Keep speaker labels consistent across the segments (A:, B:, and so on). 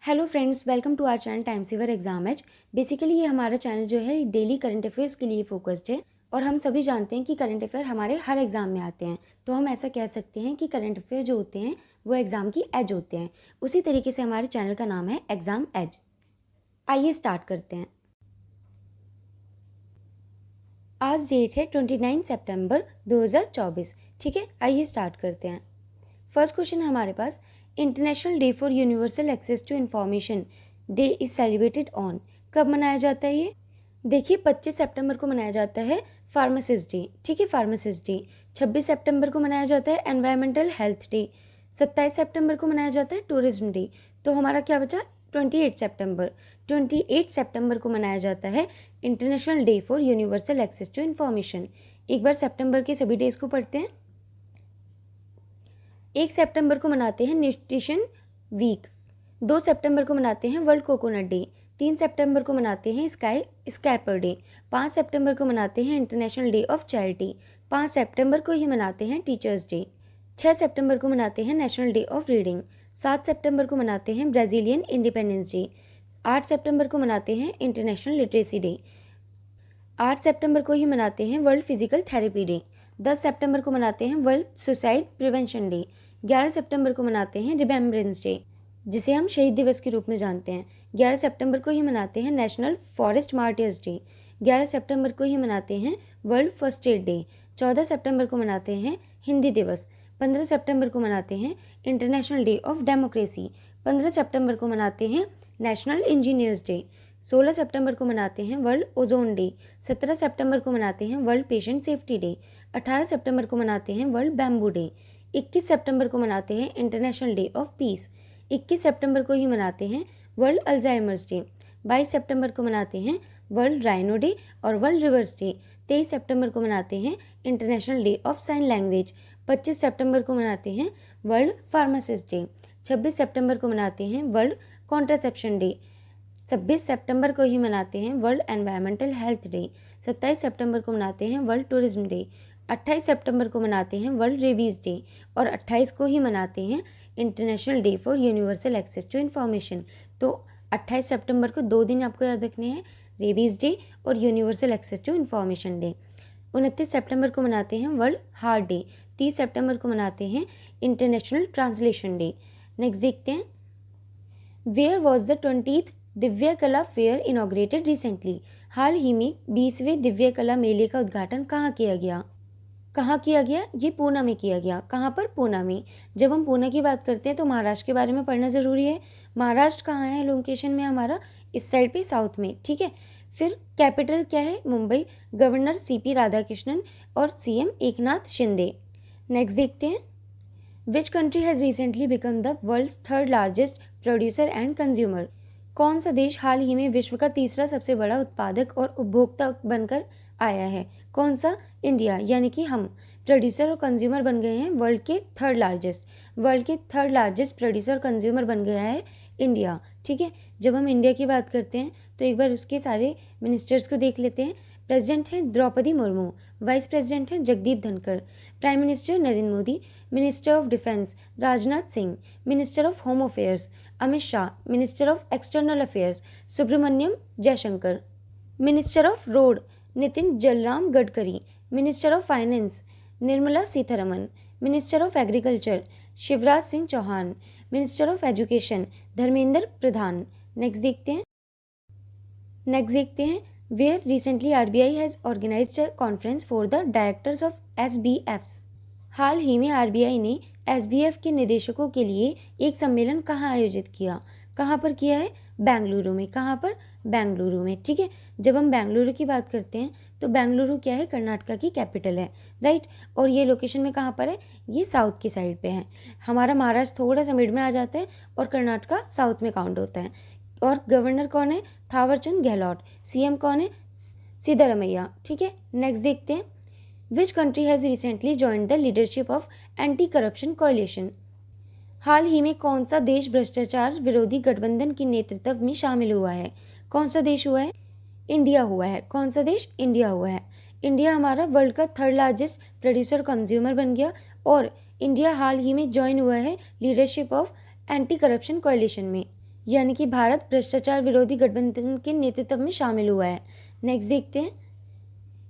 A: Hello friends, welcome to our channel time saver exam edge. Basically ये हमारा channel जो है डेली करंट अफेयर्स के लिए फोकस्ड है और हम सभी जानते हैं कि करंट अफेयर हमारे हर एग्जाम में आते हैं, तो हम ऐसा कह सकते हैं कि करंट अफेयर जो होते हैं वो एग्जाम की एज होते हैं। उसी तरीके से हमारे चैनल का नाम है एग्जाम एज। आइए स्टार्ट करते हैं। आज डेट है 29 सितंबर 2024। ठीक है, आइए स्टार्ट करते हैं। फर्स्ट क्वेश्चन है हमारे पास, international day for universal access to information day is celebrated on. कब मनाया जाता है ये? देखिए 25 सितंबर को मनाया जाता है फार्मासिस्ट डे। ठीक है, फार्मासिस्ट डे। 26 सितंबर को मनाया जाता है एनवायरमेंटल हेल्थ डे। 27 सितंबर को मनाया जाता है टूरिज्म डे। तो हमारा क्या बचा? 28 सितंबर। 28 सितंबर को मनाया जाता है international day for universal access to information. एक बार सितंबर के सभी डेज को पढ़ते हैं। 1 सितंबर को मनाते हैं न्यूट्रिशन वीक। 2 सितंबर को मनाते हैं वर्ल्ड कोकोनट डे। 3 सितंबर को मनाते हैं स्काई स्कैपर डे। 5 सितंबर को मनाते हैं इंटरनेशनल डे ऑफ चैरिटी। 5 सितंबर को ही मनाते हैं टीचर्स डे। 6 सितंबर को मनाते हैं नेशनल डे ऑफ रीडिंग। 7 सितंबर को मनाते हैं ब्राज़ीलियन इंडिपेंडेंस डे। 8 सितंबर को मनाते हैं इंटरनेशनल लिटरेसी डे। 8 सितंबर को ही मनाते हैं वर्ल्ड फिजिकल थेरेपी डे। 10 सितंबर को मनाते हैं वर्ल्ड सुसाइड प्रिवेंशन डे। 11 सितंबर को मनाते हैं रिमेम्बरेंस डे, जिसे हम शहीद दिवस के रूप में जानते हैं। 11 सितंबर को ही मनाते हैं नेशनल फॉरेस्ट मार्टियर्स डे। 11 सितंबर को ही मनाते हैं वर्ल्ड फर्स्ट एड डे। 14 सितंबर को मनाते हैं हिंदी दिवस। 15 सितंबर को मनाते हैं इंटरनेशनल डे ऑफ डेमोक्रेसी। 15 सितंबर को मनाते हैं नेशनल इंजीनियर्स डे। 16 सितंबर को मनाते हैं वर्ल्ड ओजोन डे। 17 सितंबर को मनाते हैं वर्ल्ड पेशेंट सेफ्टी डे। 18 सितंबर को मनाते हैं वर्ल्ड बैम्बू डे। 21 सितंबर को मनाते हैं इंटरनेशनल डे ऑफ पीस। 21 सितंबर को ही मनाते हैं वर्ल्ड अल्जाइमर्स डे। 22 सितंबर को मनाते हैं वर्ल्ड राइनो डे और वर्ल्ड रिवर्स डे। 23 सितंबर को मनाते हैं international day of sine language. 25 सितंबर को मनाते हैं वर्ल्ड फार्मासिस्ट डे। 26 सितंबर को मनाते हैं वर्ल्ड कॉन्ट्रासेप्शन डे। 26 सितंबर को ही मनाते हैं वर्ल्ड एनवायरमेंटल हेल्थ डे। 27 सितंबर को मनाते हैं वर्ल्ड टूरिज्म डे। 28 सितंबर को मनाते हैं वर्ल्ड रेबीज़ डे और 28 को ही मनाते हैं international day for universal access to information. तो 28 सितंबर को 2 दिन आपको याद रखने हैं, रेबीज़ डे और universal access to information day. 29 सितंबर को मनाते हैं वर्ल्ड हार्ट डे। 30 सितंबर को मनाते हैं इंटरनेशनल ट्रांसलेशन डे। नेक्स्ट देखते हैं, where was the 20th Divya कला फेयर इनॉग्रेटेड रिसेंटली। हाल ही में 20वें दिव्य कला मेले का उद्घाटन कहाँ किया गया? कहाँ किया गया? ये पूना में किया गया। कहाँ पर? पूना में। जब हम पूना की बात करते हैं तो महाराष्ट्र के बारे में पढ़ना ज़रूरी है। महाराष्ट्र कहाँ है लोकेशन में? हमारा इस साइड पे साउथ में। ठीक है, फिर कैपिटल क्या है? मुंबई। गवर्नर CP राधाकृष्णन और CM एकनाथ शिंदे। नेक्स्ट देखते हैं, which country has recently become the world's 3rd largest producer and consumer. कौन सा देश हाल ही में विश्व का तीसरा सबसे बड़ा उत्पादक और उपभोक्ता बनकर आया है? कौन सा? इंडिया। यानी कि हम प्रोड्यूसर और कंज्यूमर बन गए हैं वर्ल्ड के 3rd लार्जेस्ट। वर्ल्ड के 3rd लार्जेस्ट प्रोड्यूसर और कंज्यूमर बन गया है इंडिया। ठीक है, जब हम इंडिया की बात करते हैं तो एक बार उसके सारे मिनिस्टर्स को देख लेते हैं। प्रेसिडेंट हैं द्रौपदी मुर्मू। वाइस प्रेसिडेंट हैं Jagdeep Dhankhar. Prime minister Narendra Modi. Minister of defence Rajnath Singh. Minister of home affairs Amit Shah. Minister of external affairs Subrahmanyam Jaishankar. Minister of road Nitin Jalram Gadkari. Minister of finance Nirmala Sitharaman. Minister of agriculture Shivraj Singh Chouhan. Minister of education Dharmendra Pradhan. Next देखते हैं, where recently RBI has organised a conference for the directors of SBFs। हाल ही में RBI ने SBF के निदेशकों के लिए एक सम्मेलन कहाँ आयोजित किया? कहाँ पर किया है? बेंगलुरु में। कहाँ पर? बेंगलुरु में। ठीक है, जब हम बेंगलुरु की बात करते हैं तो बेंगलुरु क्या है? कर्नाटका की कैपिटल है, राइट। और ये लोकेशन में कहाँ पर है? ये साउथ की साइड पे है। हमारा महाराष्ट्र थोड़ा सा मिड में आ जाता है और कर्नाटका साउथ में काउंट होता है। और गवर्नर कौन है? थावरचंद गहलोत। CM कौन है? सिद्धरमैया। ठीक है, नेक्स्ट देखते हैं, which country has recently joined the leadership of anti corruption कोalition। हाल ही में कौन सा देश भ्रष्टाचार विरोधी गठबंधन के नेतृत्व में शामिल हुआ है? कौन सा देश हुआ है? इंडिया हुआ है। कौन सा देश? इंडिया हुआ है। इंडिया हमारा वर्ल्ड का 3rd लार्जेस्ट प्रोड्यूसर कंज्यूमर बन गया और इंडिया हाल ही में ज्वाइन हुआ है लीडरशिप ऑफ एंटी करप्शन कोalition में। यानी कि भारत भ्रष्टाचार विरोधी गठबंधन के नेतृत्व में शामिल हुआ है। नेक्स्ट देखते हैं,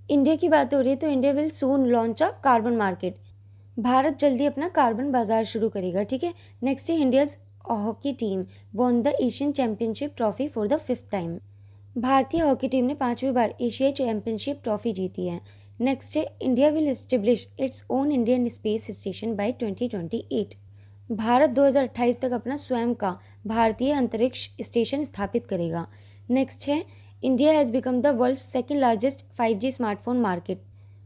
A: इंडिया की बात हो रही है तो India will soon launch a carbon market. Bharat जल्दी अपना कार्बन बाजार शुरू करेगा, ठीक है। नेक्स्ट है, India's hockey team won the Asian championship trophy for the 5th time. भारतीय हॉकी टीम ने 5वीं बार एशियाई चैंपियनशिप ट्रॉफी जीती है। नेक्स्ट है, India will establish its own Indian space station by 2028। Bharat 2028 तक अपना स्वयं का भारतीय अंतरिक्ष स्टेशन स्थापित करेगा। नेक्स्ट है, India has become the world second largest 5G smartphone market.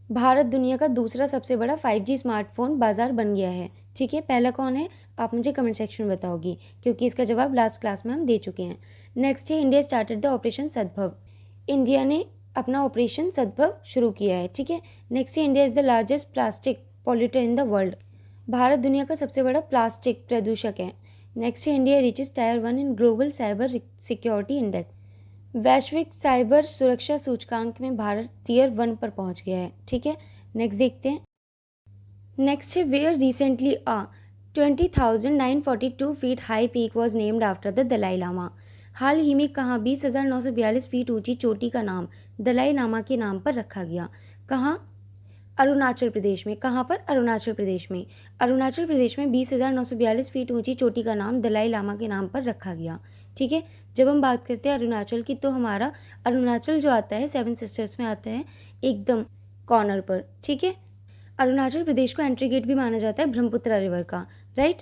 A: Bharat दुनिया का दूसरा सबसे बड़ा 5G स्मार्टफोन बाजार बन गया है, ठीक है। पहला कौन है आप मुझे कमेंट सेक्शन में बताओगी, क्योंकि इसका जवाब लास्ट क्लास में हम दे चुके हैं। नेक्स्ट है, India started the operation Sadbhav. India ने अपना ऑपरेशन सद्भव शुरू किया है, ठीक है। नेक्स्ट है, India is the largest plastic polluter in the world. Bharat दुनिया का सबसे बड़ा प्लास्टिक प्रदूषक है। नेक्स्ट है, India reaches tyre 1 in global cyber security index. वैश्विक साइबर सुरक्षा सूचकांक में भारत टियर 1 पर पहुंच गया है, ठीक है। नेक्स्ट देखते हैं, नेक्स्ट है, where recently a 20,942 feet high peak was named after the Dalai Lama. हाल ही में कहाँ 20,942 फीट ऊंची चोटी का नाम दलाई लामा के नाम पर रखा गया। कहाँ? अरुणाचल प्रदेश में। कहाँ पर? अरुणाचल प्रदेश में। अरुणाचल प्रदेश में 20,942 फीट ऊंची चोटी का नाम दलाई लामा के नाम पर रखा गया, ठीक है। जब हम बात करते हैं अरुणाचल की, तो हमारा अरुणाचल जो आता है 7 सिस्टर्स में आता है एकदम कॉर्नर पर, ठीक है। अरुणाचल प्रदेश को एंट्री गेट भी माना जाता है ब्रह्मपुत्र रिवर का, राइट।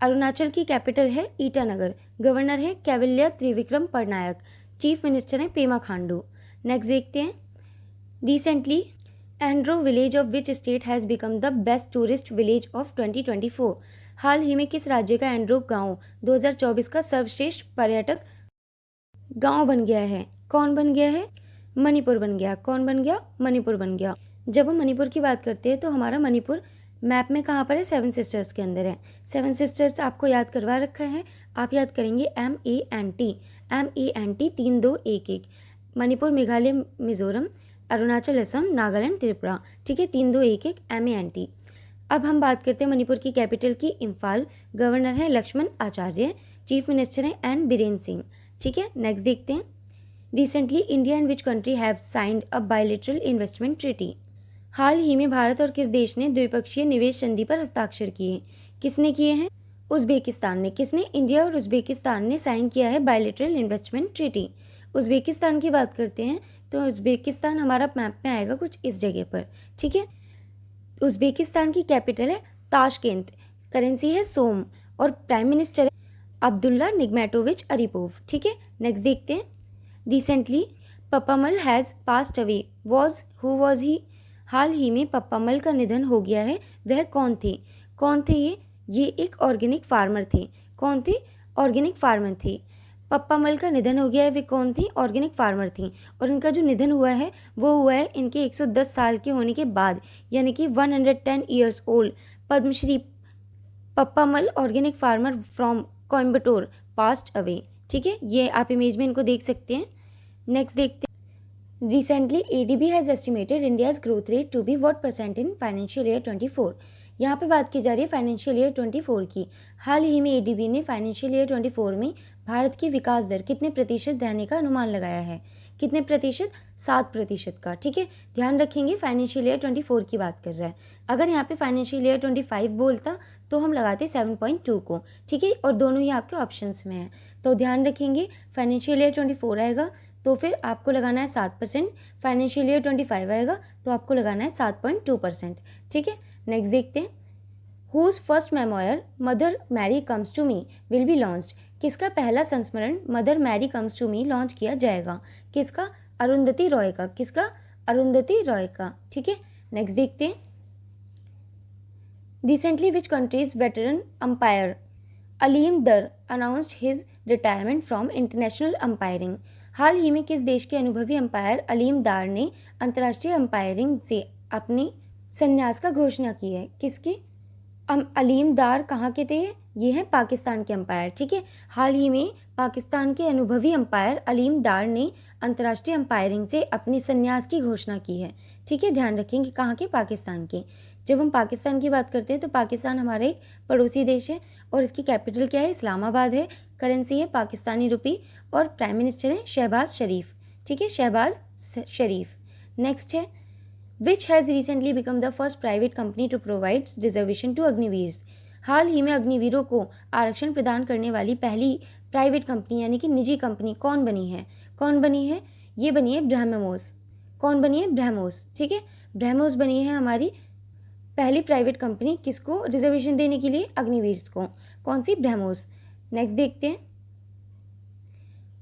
A: अरुणाचल की कैपिटल है ईटानगर। गवर्नर है कैवल्य त्रिविक्रम पटनायक। चीफ मिनिस्टर है पेमा खांडू। नेक्स्ट देखते हैं, recently Andro village of which state has become the best tourist village of 2024। हाल ही में किस राज्य का एंड्रो गांव 2024 का सर्वश्रेष्ठ पर्यटक गांव बन गया है? कौन बन गया है? मणिपुर बन गया। कौन बन गया? मणिपुर बन गया। जब हम मणिपुर की बात करते हैं तो हमारा मणिपुर मैप में कहाँ पर है? 7 सिस्टर्स के अंदर है। 7 सिस्टर्स आपको याद करवा रखा है, आप याद करेंगे MANT 3 2 1 1। मणिपुर, मेघालय, मिजोरम, अरुणाचल, असम, नागालैंड, त्रिपुरा, ठीक है। 3 2 1 1 MANT। अब हम बात करते हैं मणिपुर की कैपिटल की, इम्फाल। गवर्नर है लक्ष्मण आचार्य। चीफ मिनिस्टर है N बीरेन सिंह, ठीक है। नेक्स्ट देखते हैं, recently India and which country have signed a bilateral investment treaty. हाल ही में भारत और किस देश ने द्विपक्षीय निवेश संधि पर हस्ताक्षर किए? किसने किए हैं? उज्बेकिस्तान ने। किसने? इंडिया और उज्बेकिस्तान ने साइन किया है बायलैटरल इन्वेस्टमेंट ट्रीटी। उज्बेकिस्तान की बात करते हैं तो उज्बेकिस्तान हमारा मैप में आएगा कुछ इस जगह पर, ठीक है। उज्बेकिस्तान की कैपिटल है ताशकेंत। करेंसी है सोम और प्राइम मिनिस्टर है अब्दुल्ला निगमेटोविच अरिपोव, ठीक है। नेक्स्ट देखते हैं, recently Pappammal has passed away was who was he. हाल ही में पप्पामल का निधन हो गया है, वह कौन थे? कौन थे ये एक ऑर्गेनिक फार्मर थे। कौन थे? ऑर्गेनिक फार्मर थे। पप्पामल का निधन हो गया है, वे कौन थी? ऑर्गेनिक फार्मर थी। और इनका जो निधन हुआ है वो हुआ है इनके 110 साल के होने के बाद, यानी कि 110 years old. Padma Shri Pappammal organic farmer from Coimbatore passed away, ठीक है। ये आप इमेज में इनको देख सकते हैं। नेक्स्ट देखते हैं, recently ADB has estimated India's growth rate to be what % in financial year 24। यहाँ पे बात की जा रही है फाइनेंशियल ईयर 24 की। हाल ही में ADB ने फाइनेंशियल ईयर 24 में भारत की विकास दर कितने प्रतिशत रहने का अनुमान लगाया है? कितने प्रतिशत? 7% का, ठीक है। ध्यान रखेंगे फाइनेंशियल ईयर 24 की बात कर रहा है। अगर यहाँ पे फाइनेंशियल ईयर 25 बोलता तो हम लगाते 7.2 को, ठीक है। और दोनों ही आपके ऑप्शंस में है, तो ध्यान रखेंगे फाइनेंशियल ईयर 24 आएगा तो फिर आपको लगाना है 7%। फाइनेंशियल ईयर 25 आएगा तो आपको लगाना है 7.2%, ठीक है। नेक्स्ट देखते हैं, whose first memoir mother Mary comes to me will be launched. किसका पहला संस्मरण mother Mary comes to me launch किया जाएगा? किसका? अरुंधति रॉय का। किसका? अरुंधति रॉय का, ठीक है। नेक्स्ट देखते हैं, recently which countries veteran umpire Aleem Dar announced his retirement from international umpiring. हाल ही में किस देश के अनुभवी अंपायर अलीम दार ने अंतर्राष्ट्रीय अंपायरिंग से अपनी संन्यास का घोषणा की है? किसकी? अलीम दार कहाँ के थे? ये हैं पाकिस्तान के अंपायर, ठीक है। हाल ही में पाकिस्तान के अनुभवी अंपायर अलीम दार ने अंतर्राष्ट्रीय अंपायरिंग से अपने संन्यास की घोषणा की है, ठीक है। ध्यान रखेंगे कहाँ के? पाकिस्तान के। जब हम पाकिस्तान की बात करते हैं तो पाकिस्तान हमारा एक पड़ोसी देश है और इसकी कैपिटल क्या है, इस्लामाबाद है। करेंसी है पाकिस्तानी रुपी और प्राइम मिनिस्टर है शहबाज शरीफ। ठीक है, शहबाज शरीफ। नेक्स्ट है which has recently become the first private company to provide reservation to Agniveers. हाल ही में अग्निवीरों को आरक्षण प्रदान करने वाली पहली प्राइवेट कंपनी यानी कि निजी कंपनी कौन बनी है? कौन बनी है? ये बनी है ब्रह्मोस। कौन बनी है? ब्रह्मोस। ठीक है, ब्रह्मोस बनी है हमारी पहली प्राइवेट कंपनी, किसको रिजर्वेशन देने के लिए? अग्निवीर्स को। कौन सी? ब्रह्मोस। नेक्स्ट देखते हैं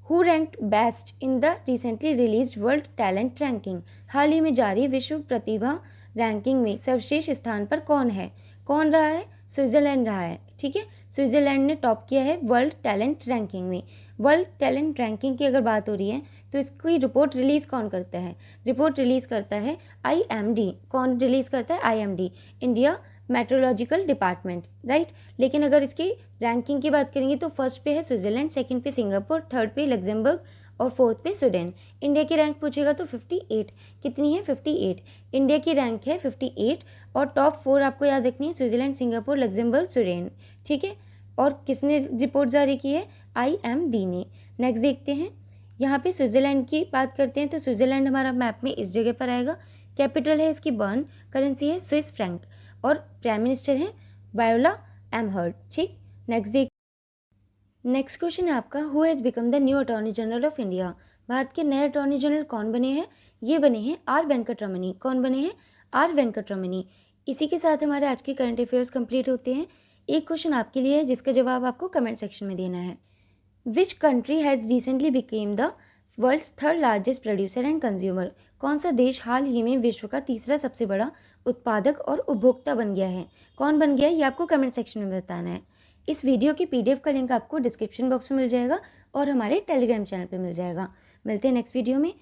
A: who ranked best in the recently released world talent ranking. हाल ही में जारी विश्व प्रतिभा रैंकिंग में सर्वश्रेष्ठ स्थान पर कौन है? कौन रहा है? स्विट्जरलैंड रहा है। ठीक है, स्विट्जरलैंड ने टॉप किया है वर्ल्ड टैलेंट रैंकिंग में। वर्ल्ड टैलेंट रैंकिंग की अगर बात हो रही है तो इसकी रिपोर्ट रिलीज़ कौन करता है? रिपोर्ट रिलीज़ करता है IMD। कौन रिलीज़ करता है? IMD, India meteorological department, right. लेकिन अगर इसकी रैंकिंग की बात करेंगे तो फर्स्ट पे है स्विट्जरलैंड, सेकंड पे सिंगापुर, थर्ड पे लग्जमबर्ग और फोर्थ पे स्वीडन। इंडिया की रैंक पूछेगा तो 58। कितनी है? 58। इंडिया की रैंक है 58 और टॉप 4 आपको याद रखनी है, स्विट्जरलैंड, सिंगापुर, लग्जमबर्ग, स्वीडन। ठीक है, और किसने रिपोर्ट जारी की है? IMD ने। नेक्स्ट देखते हैं, यहाँ पे स्विट्जरलैंड की बात करते हैं तो स्विट्जरलैंड हमारा मैप में इस जगह पर आएगा। कैपिटल है इसकी बर्न, करेंसी है स्विस फ्रैंक और प्राइम मिनिस्टर है वायोला एमहर्ट। ठीक, नेक्स्ट क्वेश्चन है आपका who has become the new attorney general of India. Bharat के नए अटॉर्नी जनरल कौन बने हैं? ये बने हैं R वेंकटरमनी। कौन बने हैं? R वेंकटरमनी। इसी के साथ हमारे आज के करंट अफेयर्स कंप्लीट होते हैं। एक क्वेश्चन आपके लिए है जिसका जवाब आपको कमेंट सेक्शन में देना है। Which country has recently became the world's third largest producer and consumer. कौन सा देश हाल ही में विश्व का तीसरा सबसे बड़ा उत्पादक और उपभोक्ता बन गया है? कौन बन गया है ये आपको कमेंट सेक्शन में बताना है। इस वीडियो की PDF का लिंक आपको डिस्क्रिप्शन बॉक्स में मिल जाएगा और हमारे टेलीग्राम चैनल पे मिल जाएगा। मिलते हैं नेक्स्ट वीडियो में।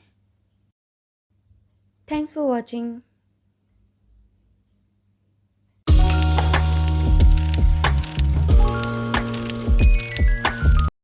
A: Thanks for watching.